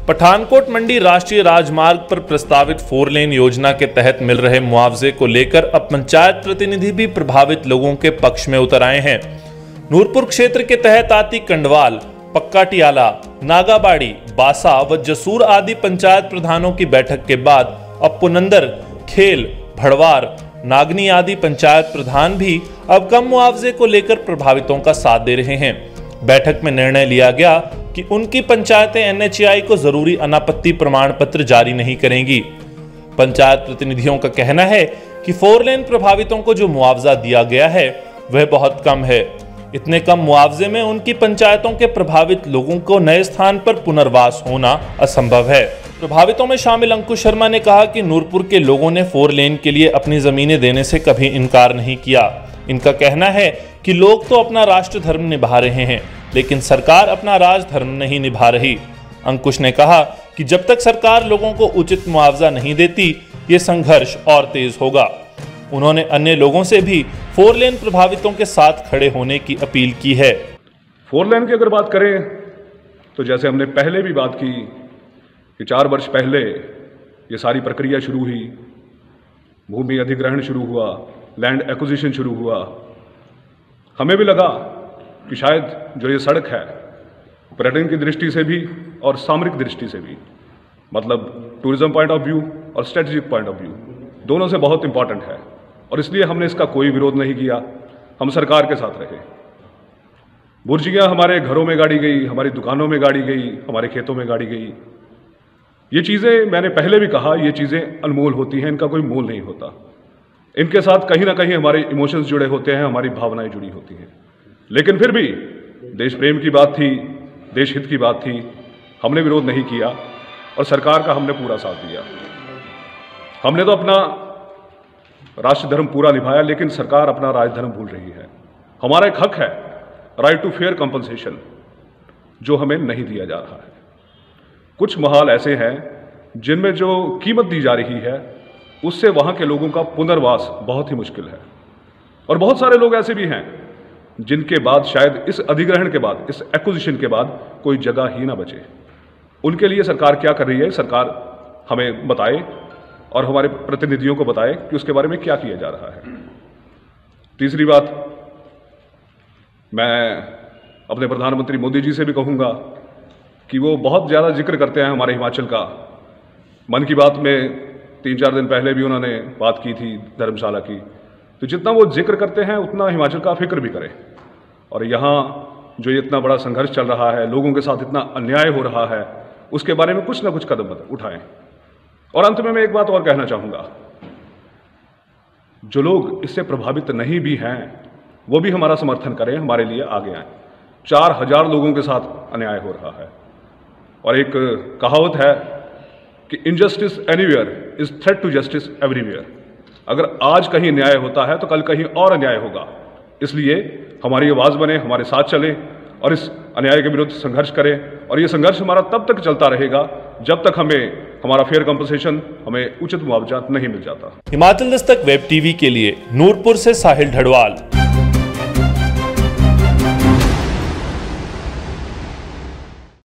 पठानकोट मंडी राष्ट्रीय राजमार्ग पर प्रस्तावित 4 लेन योजना के तहत मिल रहे मुआवजे को लेकर अब पंचायत प्रतिनिधि भी प्रभावित लोगों के पक्ष में उतर आए हैं। नूरपुर क्षेत्र के तहत आती कंडवाल, पक्काटियाला, नागाबाड़ी, बासा व जसूर आदि पंचायत प्रधानों की बैठक के बाद अब पुनंदर, खेल, भड़वार, नागनी आदि पंचायत प्रधान भी अब कम मुआवजे को लेकर प्रभावितों का साथ दे रहे हैं। बैठक में निर्णय लिया गया कि उनकी पंचायतें एनएचएआई को जरूरी अनापत्ति प्रमाण पत्र जारी नहीं करेंगी। पंचायत प्रतिनिधियों का कहना है कि 4 लेन प्रभावितों को जो मुआवजा दिया गया है वह बहुत कम है। इतने कम मुआवजे में उनकी पंचायतों के प्रभावित लोगों को नए स्थान पर पुनर्वास होना असंभव है। प्रभावितों में शामिल अंकुश शर्मा ने कहा कि नूरपुर के लोगों ने 4 लेन के लिए अपनी जमीनें देने से कभी इनकार नहीं किया। इनका कहना है कि लोग तो अपना राष्ट्र धर्म निभा रहे हैं, लेकिन सरकार अपना राजधर्म नहीं निभा रही। अंकुश ने कहा कि जब तक सरकार लोगों को उचित मुआवजा नहीं देती, ये संघर्ष और तेज होगा। उन्होंने अन्य लोगों से भी 4 लेन प्रभावितों के साथ खड़े होने की अपील की है। 4 लेन की अगर बात करें तो जैसे हमने पहले भी बात की कि 4 वर्ष पहले ये सारी प्रक्रिया शुरू हुई, भूमि अधिग्रहण शुरू हुआ, लैंड एक्विजिशन शुरू हुआ। हमें भी लगा कि शायद जो ये सड़क है पर्यटन की दृष्टि से भी और सामरिक दृष्टि से भी, मतलब टूरिज्म पॉइंट ऑफ व्यू और स्ट्रेटेजिक पॉइंट ऑफ व्यू, दोनों से बहुत इंपॉर्टेंट है और इसलिए हमने इसका कोई विरोध नहीं किया। हम सरकार के साथ रहे। बुर्जियां हमारे घरों में गाड़ी गई, हमारी दुकानों में गाड़ी गई, हमारे खेतों में गाड़ी गई। ये चीज़ें मैंने पहले भी कहा, ये चीज़ें अनमोल होती हैं, इनका कोई मोल नहीं होता। इनके साथ कहीं ना कहीं हमारे इमोशंस जुड़े होते हैं, हमारी भावनाएं जुड़ी होती हैं। लेकिन फिर भी देश प्रेम की बात थी, देश हित की बात थी, हमने विरोध नहीं किया और सरकार का हमने पूरा साथ दिया। हमने तो अपना राष्ट्र धर्म पूरा निभाया, लेकिन सरकार अपना राजधर्म भूल रही है। हमारा एक हक है, राइट टू फेयर कंपनसेशन, जो हमें नहीं दिया जा रहा है। कुछ महाल ऐसे हैं जिनमें जो कीमत दी जा रही है उससे वहां के लोगों का पुनर्वास बहुत ही मुश्किल है और बहुत सारे लोग ऐसे भी हैं जिनके बाद शायद इस अधिग्रहण के बाद, इस एक्विजिशन के बाद कोई जगह ही ना बचे। उनके लिए सरकार क्या कर रही है, सरकार हमें बताए और हमारे प्रतिनिधियों को बताए कि उसके बारे में क्या किया जा रहा है। तीसरी बात, मैं अपने प्रधानमंत्री मोदी जी से भी कहूंगा कि वो बहुत ज़्यादा जिक्र करते हैं हमारे हिमाचल का। मन की बात में 3-4 दिन पहले भी उन्होंने बात की थी धर्मशाला की। तो जितना वो जिक्र करते हैं उतना हिमाचल का फिक्र भी करें। और यहाँ जो ये इतना बड़ा संघर्ष चल रहा है, लोगों के साथ इतना अन्याय हो रहा है, उसके बारे में कुछ ना कुछ कदम उठाएं। और अंत में मैं एक बात और कहना चाहूँगा, जो लोग इससे प्रभावित नहीं भी हैं वो भी हमारा समर्थन करें, हमारे लिए आगे आएँ। 4000 लोगों के साथ अन्याय हो रहा है और एक कहावत है कि injustice anywhere is threat to justice everywhere. अगर आज कहीं न्याय होता है तो कल कहीं और अन्याय होगा। इसलिए हमारी आवाज़ बने, हमारे साथ चलें और इस अन्याय के विरुद्ध संघर्ष करें। और ये संघर्ष हमारा तब तक चलता रहेगा जब तक हमारा फेयर कंपनसेशन, हमें उचित मुआवजा नहीं मिल जाता। हिमाचल दस्तक वेब टीवी के लिए नूरपुर से साहिल ढड़वाल।